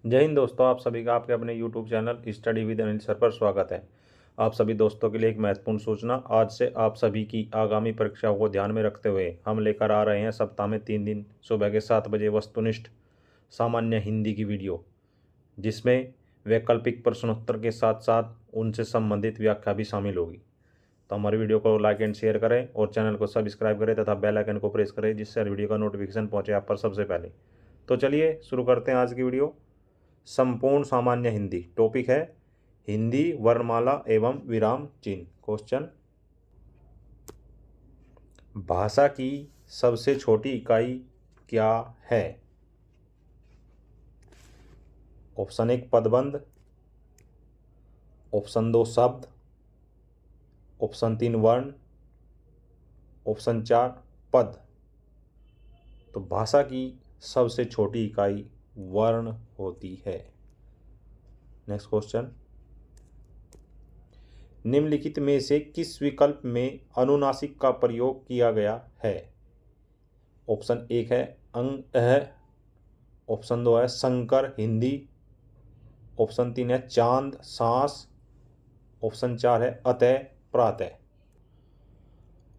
जय हिंद दोस्तों, आप सभी का आपके अपने YouTube channel study with Anil sir पर स्वागत है। आप सभी दोस्तों के लिए एक महत्वपूर्ण सूचना। आज से आप सभी की आगामी परीक्षाओं को ध्यान में रखते हुए हम लेकर आ रहे हैं सप्ताह में 3 दिन सुबह के 7 बजे वस्तुनिष्ठ सामान्य हिंदी की वीडियो, जिसमें वैकल्पिक प्रश्नोत्तर के साथ साथ उनसे संबंधित व्याख्या भी शामिल होगी। तो हमारी वीडियो को लाइक एंड शेयर करें और चैनल को सब्सक्राइब करें तथा बेल आइकन को प्रेस करें, जिससे हर वीडियो का नोटिफिकेशन पहुंचे आप पर सबसे पहले। तो चलिए शुरू करते हैं आज की वीडियो। संपूर्ण सामान्य हिंदी टॉपिक है हिंदी वर्णमाला एवं विराम चिन्ह। क्वेश्चन, भाषा की सबसे छोटी इकाई क्या है? ऑप्शन 1 पदबंध, ऑप्शन 2 शब्द, ऑप्शन 3 वर्ण, ऑप्शन 4 पद। तो भाषा की सबसे छोटी इकाई वर्ण होती है। नेक्स्ट क्वेश्चन, निम्नलिखित में से किस विकल्प में अनुनासिक का प्रयोग किया गया है? ऑप्शन 1 है अंग अह, ऑप्शन 2 है शंकर हिंदी, ऑप्शन 3 है चांद सांस, ऑप्शन 4 है अतः प्रातः।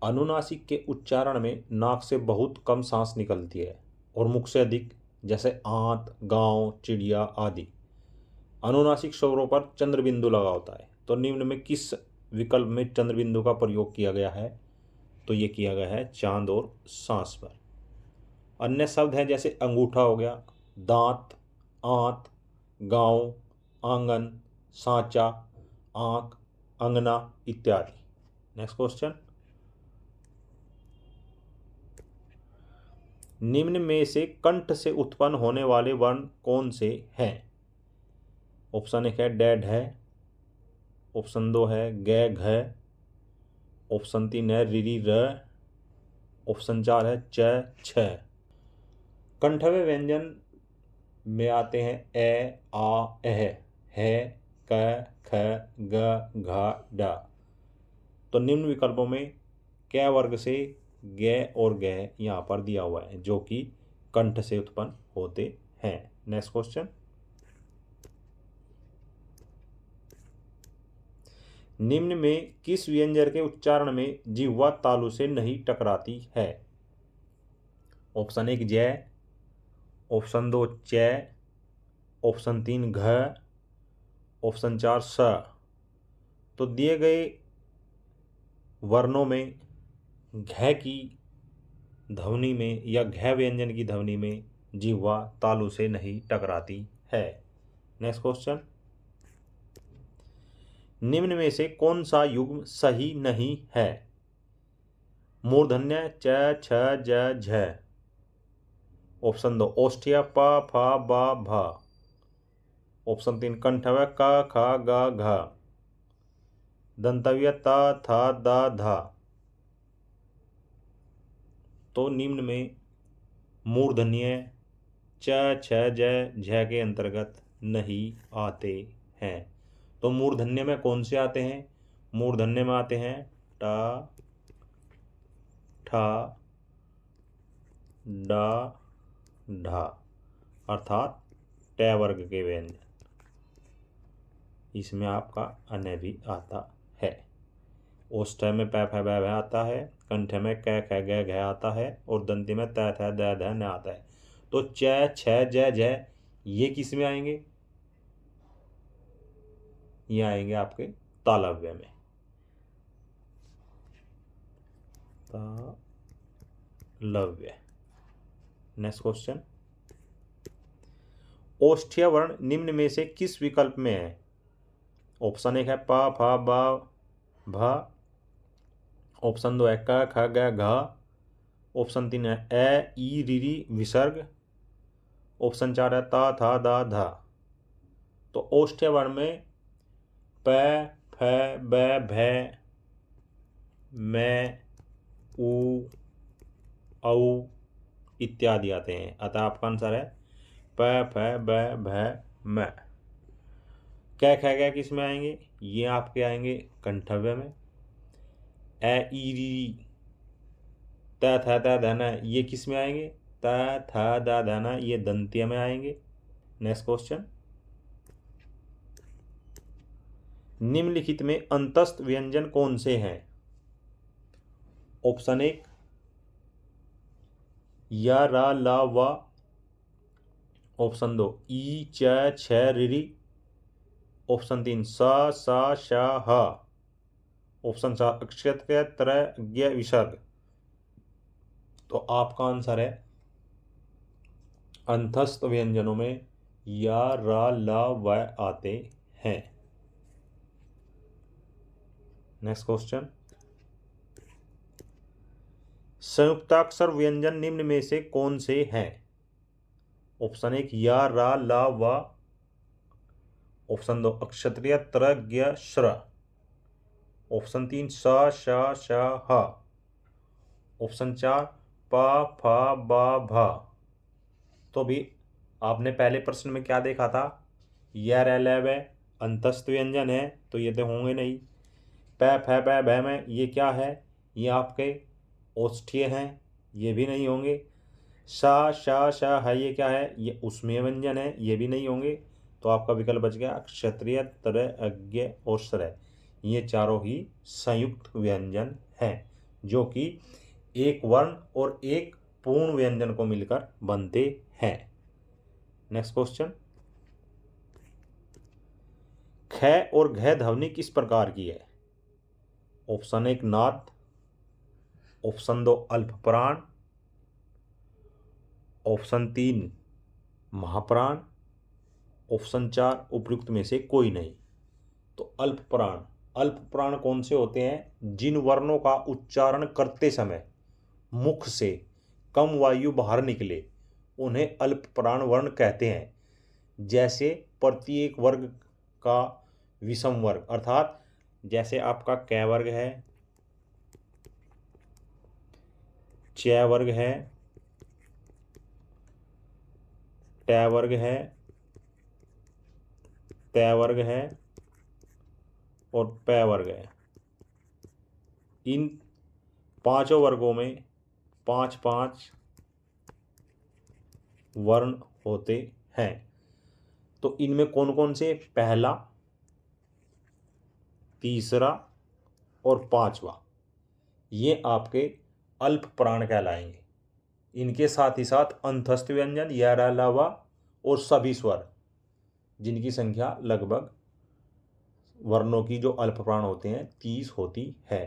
अनुनासिक के उच्चारण में नाक से बहुत कम सांस निकलती है और मुख से अधिक, जैसे आंत, गांव, चिड़िया आदि। अनुनासिक स्वरों पर चंद्र बिंदु लगा होता है। तो निम्न में किस विकल्प में चंद्र बिंदु का प्रयोग किया गया है? तो ये किया गया है चांद और सांस पर। अन्य शब्द हैं जैसे अंगूठा हो गया, दांत, आंत, गांव, आंगन, सांचा, आंख, अंगना इत्यादि। नेक्स्ट क्वेश्चन, निम्न में से कंठ से उत्पन्न होने वाले वर्ण कौन से हैं? ऑप्शन 1 है डैड है, ऑप्शन 2 है गै घ, ऑप्शन 3 है रिरी र, ऑप्शन 4 है च छ। कंठव्य व्यंजन में आते हैं ए आ एह, है क ख ग घ ड। तो निम्न विकल्पों में कै वर्ग से ग और ग यहाँ पर दिया हुआ है, जो कि कंठ से उत्पन्न होते हैं। नेक्स्ट क्वेश्चन, निम्न में किस व्यंजन के उच्चारण में जिह्वा तालु से नहीं टकराती है? ऑप्शन 1 जय, ऑप्शन 2 च, ऑप्शन 3 घ, ऑप्शन 4 स। तो दिए गए वर्णों में घ की ध्वनि में या घ व्यंजन की ध्वनि में जिह्वा तालु से नहीं टकराती है। नेक्स्ट क्वेश्चन, निम्न में से कौन सा युग्म सही नहीं है? मूर्धन्य च छ ज झ, ऑप्शन 2 ओष्ठ्य प फ ब भ, ऑप्शन 3 कंठव्य क ख ग घ, दंतव्य त थ द ध। तो निम्न में मूर्धन्य च छ ज झ के अंतर्गत नहीं आते हैं। तो मूर्धन्य में कौन से आते हैं? मूर्धन्य में आते हैं ट, ठ, ड, ढ, अर्थात ट वर्ग के व्यंजन। इसमें आपका अन्य भी आता है। ओष्ठ में पै फै बै भै आता है, कंठ में कै ख ग घ आता है और दंती में तै थ द ध न आता है। तो च छ ज झ ये किस में आएंगे? ये आएंगे आपके तालव्य में। तालव्य। नेक्स्ट क्वेश्चन, ओष्ठ्य वर्ण निम्न में से किस विकल्प में है? ऑप्शन 1 है प फ ब भ, ऑप्शन 2 है क ख ग घ, ऑप्शन 3 है ए ई री विसर्ग, ऑप्शन 4 है त थ द ध। तो ओष्ठ्य वर्ण में प फ ब भ मैं उ औ इत्यादि आते हैं। अतः आपका आंसर है प फ ब भ म। कै ख ग किस में आएंगे? ये आपके आएंगे कंठव्य में। ए ई री त थ द ध न ये किस में आएंगे? त थ द ध न ये दंत्य में आएंगे। नेक्स्ट क्वेश्चन, निम्नलिखित में अंतस्थ व्यंजन कौन से हैं? ऑप्शन 1 या रा ला वा, ऑप्शन 2 ई च छ रि, ऑप्शन 3 सा सा शा हा, ऑप्शन 4 अक्षत के तरह ज्ञ विसर्ग। तो आपका आंसर है अंतस्थ व्यंजनों में या रा ला व आते हैं। नेक्स्ट क्वेश्चन, संयुक्ताक्षर व्यंजन निम्न में से कौन से हैं? ऑप्शन 1 या रा ला वा, ऑप्शन 2 अक्षत्रिय त्र ज्ञ श्र, ऑप्शन 3 सा शा शा हा, ऑप्शन 4 पा फा बा भा। तो भी आपने पहले प्रश्न में क्या देखा था, यह रह अंतस्थ व्यंजन है, तो ये तो होंगे नहीं। पै फै बै भै में ये क्या है, ये आपके औष्ठ्य हैं, ये भी नहीं होंगे। सा शा शा है, ये क्या है, ये उष्मीय व्यंजन है, ये भी नहीं होंगे। तो आपका विकल्प बच गया क्षत्रिय त्र अज्ञ और श्रय, ये चारों ही संयुक्त व्यंजन हैं जो कि एक वर्ण और एक पूर्ण व्यंजन को मिलकर बनते हैं। नेक्स्ट क्वेश्चन, ख और घ ध्वनि किस प्रकार की है? ऑप्शन 1 नाद, ऑप्शन 2 अल्पप्राण, ऑप्शन 3 महाप्राण, ऑप्शन 4 उपयुक्त में से कोई नहीं। तो अल्पप्राण, अल्पप्राण कौन से होते हैं? जिन वर्णों का उच्चारण करते समय मुख से कम वायु बाहर निकले उन्हें अल्पप्राण वर्ण कहते हैं। जैसे प्रत्येक वर्ग का विषम वर्ग, अर्थात जैसे आपका कै वर्ग है, च वर्ग है, ट वर्ग है, तै वर्ग है और पै वर्ग है। इन पांचों वर्गों में 5-5 वर्ण होते हैं। तो इनमें कौन कौन से? पहला, तीसरा और पांचवा, ये आपके अल्पप्राण कहलाएंगे। इनके साथ ही साथ अंतस्थ व्यंजन या रा ला वा और सभी स्वर, जिनकी संख्या लगभग वर्णों की जो अल्पप्राण होते हैं 30 होती है।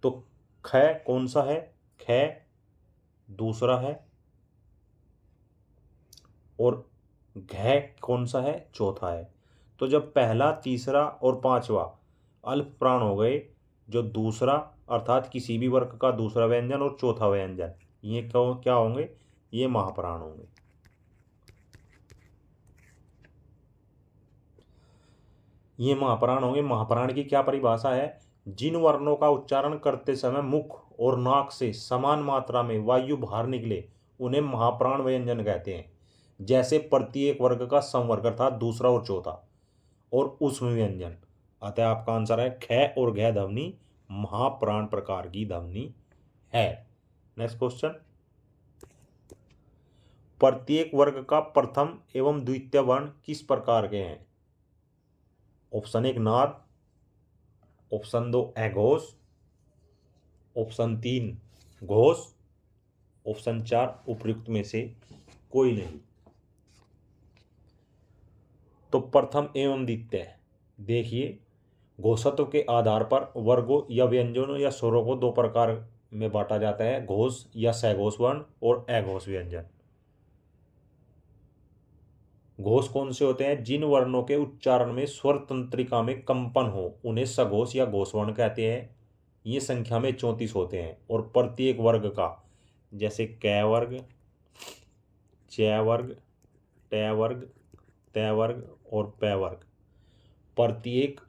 तो ख कौन सा है? ख दूसरा है, और घ कौन सा है? चौथा है। तो जब पहला, तीसरा और पांचवा अल्पप्राण हो गए, जो दूसरा अर्थात किसी भी वर्ग का दूसरा व्यंजन और चौथा व्यंजन, ये क्या होंगे? ये महाप्राण होंगे। ये महाप्राण होंगे। महाप्राण की क्या परिभाषा है? जिन वर्णों का उच्चारण करते समय मुख और नाक से समान मात्रा में वायु बाहर निकले उन्हें महाप्राण व्यंजन कहते हैं। जैसे प्रत्येक वर्ग का समवर्ग अर्थात दूसरा और चौथा, और ऊष्म व्यंजन। अतः आपका आंसर है ख और घ ध्वनि महाप्राण प्रकार की ध्वनि है। नेक्स्ट क्वेश्चन, प्रत्येक वर्ग का प्रथम एवं द्वितीय वर्ण किस प्रकार के हैं? ऑप्शन 1 नाद, ऑप्शन 2 अघोष, ऑप्शन 3 घोष, ऑप्शन 4 उपयुक्त में से कोई नहीं। तो प्रथम एवं द्वितीय, देखिए घोषत्व के आधार पर वर्गों या व्यंजनों या स्वरों को दो प्रकार में बांटा जाता है, घोष या सघोष वर्ण और अघोष व्यंजन। घोष कौन से होते हैं? जिन वर्णों के उच्चारण में स्वर तंत्रिका में कंपन हो उन्हें सघोष या घोष वर्ण कहते हैं। ये संख्या में 34 होते हैं और प्रत्येक वर्ग का, जैसे कै वर्ग, च वर्ग, ट वर्ग, तै वर्ग और पै वर्ग, प्रत्येक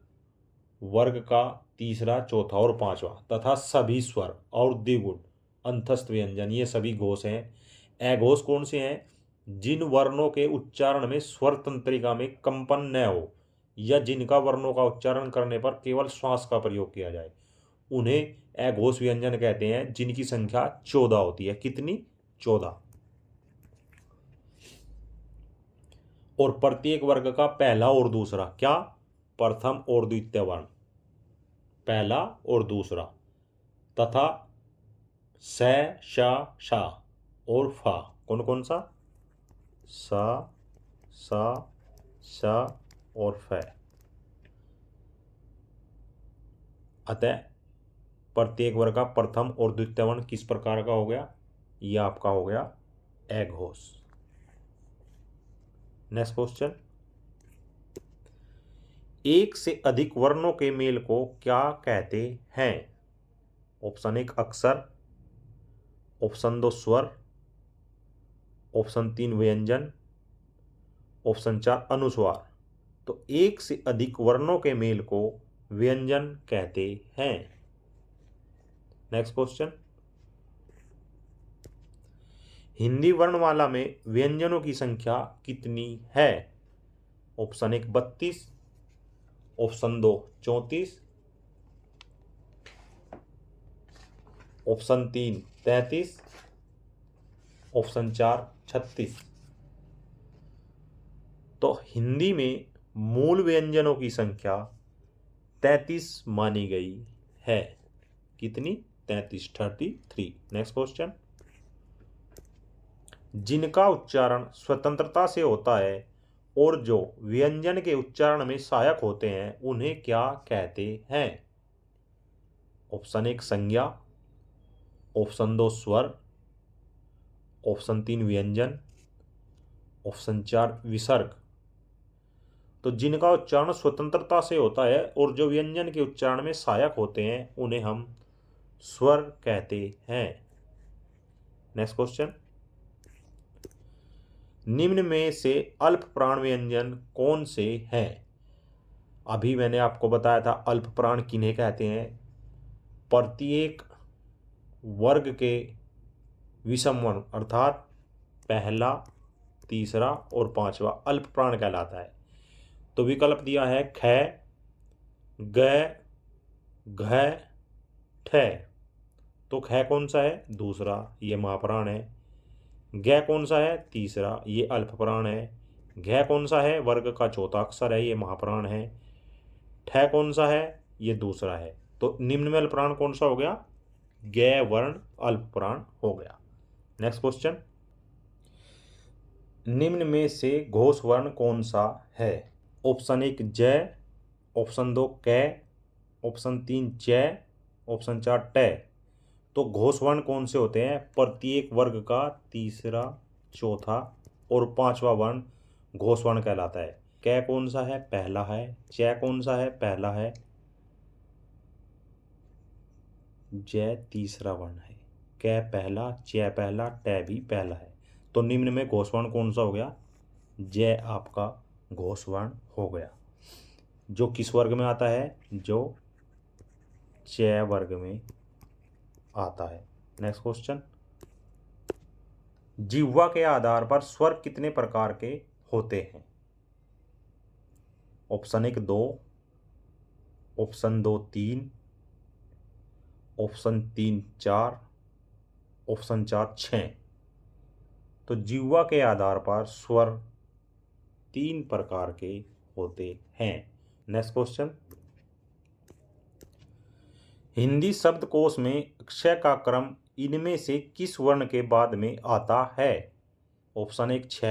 वर्ग का तीसरा, चौथा और पांचवा तथा सभी स्वर और द्विगुण अंतस्थ व्यंजन, ये सभी घोष हैं। अघोष कौन से हैं? जिन वर्णों के उच्चारण में स्वर तंत्रिका में कंपन न हो या जिनका वर्णों का उच्चारण करने पर केवल श्वास का प्रयोग किया जाए उन्हें अघोष व्यंजन कहते हैं, जिनकी संख्या 14 होती है। कितनी? 14। और प्रत्येक वर्ग का पहला और दूसरा, क्या, प्रथम और द्वितीय वर्ण, पहला और दूसरा, तथा स, श और फा, कौन कौन सा, स, श और फ। अतः प्रत्येक वर्ग का प्रथम और द्वितीय वर्ण किस प्रकार का हो गया, यह आपका हो गया अघोष। नेक्स्ट क्वेश्चन, एक से अधिक वर्णों के मेल को क्या कहते हैं। ऑप्शन 1 अक्षर, ऑप्शन 2 स्वर, ऑप्शन 3 व्यंजन, ऑप्शन 4 अनुस्वार। तो एक से अधिक वर्णों के मेल को व्यंजन कहते हैं। नेक्स्ट क्वेश्चन, हिंदी वर्णमाला में व्यंजनों की संख्या कितनी है। Option 1 32, option 2 34, option 3 33, option 4 36। तो हिंदी में मूल व्यंजनों की संख्या 33 मानी गई है। कितनी, 33, 33। नेक्स्ट क्वेश्चन, जिनका उच्चारण स्वतंत्रता से होता है और जो व्यंजन के उच्चारण में सहायक होते हैं उन्हें क्या कहते हैं। ऑप्शन 1 संज्ञा, ऑप्शन 2 स्वर, ऑप्शन 3 व्यंजन, ऑप्शन 4 विसर्ग। तो जिनका उच्चारण स्वतंत्रता से होता है और जो व्यंजन के उच्चारण में सहायक होते हैं उन्हें हम स्वर कहते हैं। नेक्स्ट क्वेश्चन, निम्न में से अल्प प्राण व्यंजन कौन से हैं। अभी मैंने आपको बताया था अल्प प्राण किन्हें कहते हैं। प्रत्येक वर्ग के विषम वर्ण अर्थात पहला, तीसरा और पांचवा अल्प प्राण कहलाता है। तो विकल्प दिया है ख, ग, घ, ठ। तो ख कौन सा है, दूसरा, ये महाप्राण है। ग कौन सा है, तीसरा, ये अल्प प्राण है। घ कौन सा है, वर्ग का चौथा अक्षर है, ये महाप्राण है। ठ कौन सा है, ये दूसरा है। तो निम्न में अल्प प्राण कौन सा हो गया, ग वर्ण अल्प प्राण हो गया। नेक्स्ट क्वेश्चन, निम्न में से घोष वर्ण कौन सा है। ऑप्शन 1 ज, ऑप्शन 2 क, ऑप्शन 3 च, ऑप्शन 4 ट। तो घोष वर्ण कौन से होते हैं, प्रत्येक वर्ग का तीसरा, चौथा और पांचवा वर्ण घोष वर्ण कहलाता है। क कौन सा है, पहला है। च कौन सा है, पहला है। ज तीसरा वर्ण है। क पहला, च पहला, ट भी पहला है। तो निम्न में घोष वर्ण कौन सा हो गया, ज आपका घोष वर्ण हो गया, जो किस वर्ग में आता है, जो च वर्ग में आता है। नेक्स्ट क्वेश्चन, जिह्वा के आधार पर स्वर कितने प्रकार के होते हैं। Option 1 2, option 2 3, option 3 4, option 4 6। तो जिह्वा के आधार पर स्वर 3 प्रकार के होते हैं। नेक्स्ट क्वेश्चन, हिंदी शब्दकोश में अक्षय का क्रम इनमें से किस वर्ण के बाद में आता है। ऑप्शन 1 छ,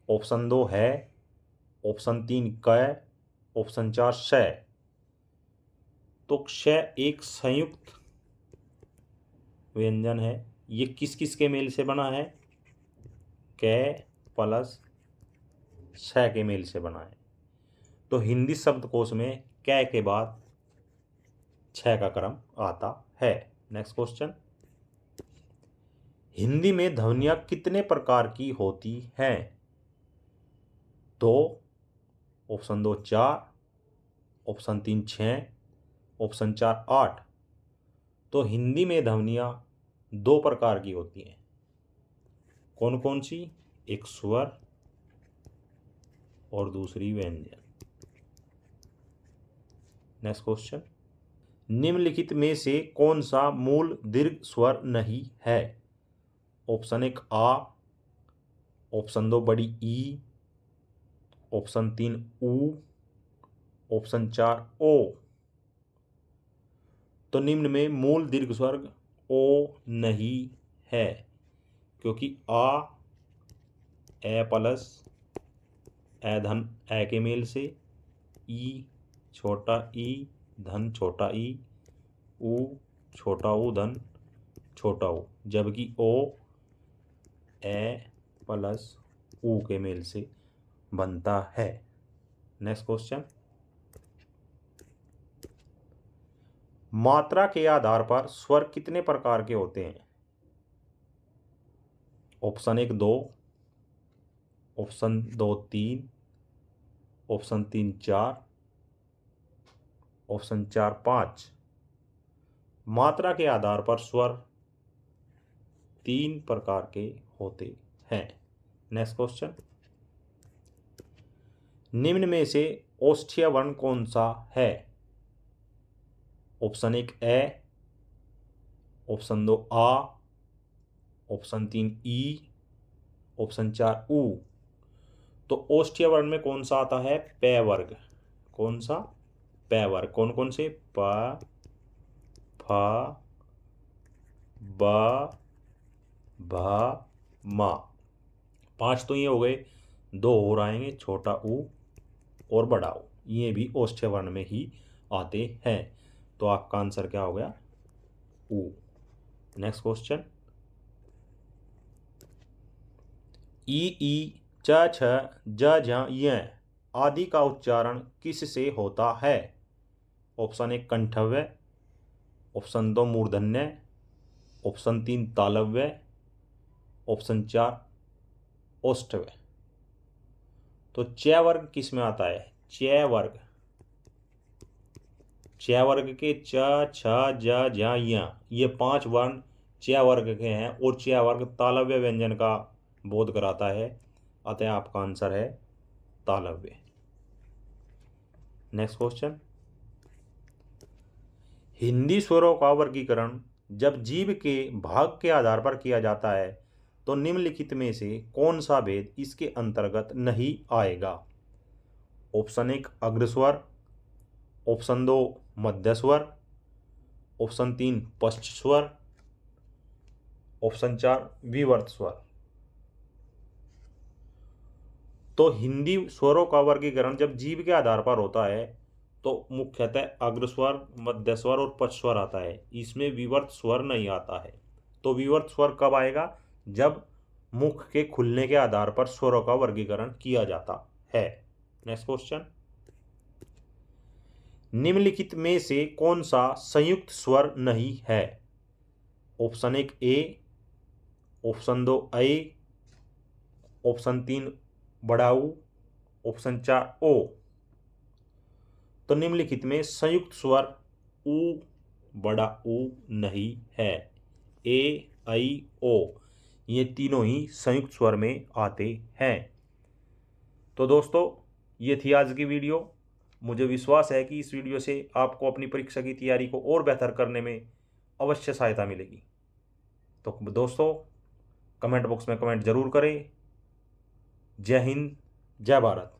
ऑप्शन 2 है, ऑप्शन 3 क, ऑप्शन 4 श। तो क्ष एक संयुक्त व्यंजन है। ये किस किस के मेल से बना है, क प्लस श के मेल से बना है। तो हिंदी शब्दकोश में क के बाद छ का क्रम आता है। नेक्स्ट क्वेश्चन, हिंदी में ध्वनियाँ कितने प्रकार की होती हैं। 2, ऑप्शन 2 4, ऑप्शन 3 6, ऑप्शन 4 8। तो हिंदी में ध्वनियाँ 2 प्रकार की होती हैं। कौन कौन सी, एक स्वर और दूसरी व्यंजन। नेक्स्ट क्वेश्चन, निम्नलिखित में से कौन सा मूल दीर्घ स्वर नहीं है। ऑप्शन 1 आ, ऑप्शन 2 बड़ी ई, ऑप्शन 3 ऊ, ऑप्शन 4 ओ। तो निम्न में मूल दीर्घ स्वर्ग ओ नहीं है, क्योंकि आ ए प्लस ए धन ए के मेल से, ई छोटा ई धन छोटा ई, ऊ छोटा ऊ धन छोटा ऊ, जबकि ओ ए प्लस ऊ के मेल से बनता है। नेक्स्ट क्वेश्चन, मात्रा के आधार पर स्वर कितने प्रकार के होते हैं? Option 1 2, option 2 3, option 3 4, option 4 5। मात्रा के आधार पर स्वर 3 प्रकार के होते हैं। नेक्स्ट क्वेश्चन, निम्न में से ओष्ठ्य वर्ण कौन सा है? ऑप्शन 1 ए, ऑप्शन 2 आ, ऑप्शन 3 ई, ऑप्शन 4 ऊ। तो ओष्ठ्य वर्ण में कौन सा आता है? पै वर्ग। कौन सा? पै वर्ग। कौन कौन से? प, फ, ब, भ, म। 5 तो ये हो गए, 2 और आएंगे, छोटा ऊ और बड़ा ऊ। ये भी ओष्ठ्य वर्ण में ही आते हैं। तो आपका आंसर क्या हो गया? ऊ। नेक्स्ट क्वेश्चन, ई च छ ज झ य आदि का उच्चारण किस से होता है? ऑप्शन 1 कंठव्य, ऑप्शन 2 मूर्धन्य, ऑप्शन 3 तालव्य, ऑप्शन 4 ओष्ठव्य। तो च वर्ग किस में आता है? च वर्ग। च वर्ग के च छ ज झ य, ये 5 वर्ण च वर्ग के हैं और च वर्ग तालव्य व्यंजन का बोध कराता है। अतः आपका आंसर है तालव्य। नेक्स्ट क्वेश्चन, हिंदी स्वरों का वर्गीकरण जब जीभ के भाग के आधार पर किया जाता है तो निम्नलिखित में से कौन सा भेद इसके अंतर्गत नहीं आएगा? ऑप्शन 1 अग्रस्वर, ऑप्शन 2 मध्य स्वर, ऑप्शन 3 पश्च स्वर, ऑप्शन 4 विवर्त स्वर। तो हिंदी स्वरों का वर्गीकरण जब जीभ के आधार पर होता है तो मुख्यतः अग्रस्वर, मध्य स्वर और पश्च स्वर आता है। इसमें विवर्त स्वर नहीं आता है। तो विवर्त स्वर कब आएगा? जब मुख के खुलने के आधार पर स्वरों का वर्गीकरण किया जाता है। नेक्स्ट क्वेश्चन, निम्नलिखित में से कौन सा संयुक्त स्वर नहीं है? ऑप्शन 1 ए, ऑप्शन 2 ऐ, ऑप्शन 3 बड़ा ऊ, ऑप्शन 4 ओ। तो निम्नलिखित में संयुक्त स्वर ऊ, बड़ा ऊ नहीं है। ए, ऐ, ओ ये तीनों ही संयुक्त स्वर में आते हैं। तो दोस्तों, ये थी आज की वीडियो। मुझे विश्वास है कि इस वीडियो से आपको अपनी परीक्षा की तैयारी को और बेहतर करने में अवश्य सहायता मिलेगी। तो दोस्तों, कमेंट बॉक्स में कमेंट जरूर करें। जय हिंद, जय भारत।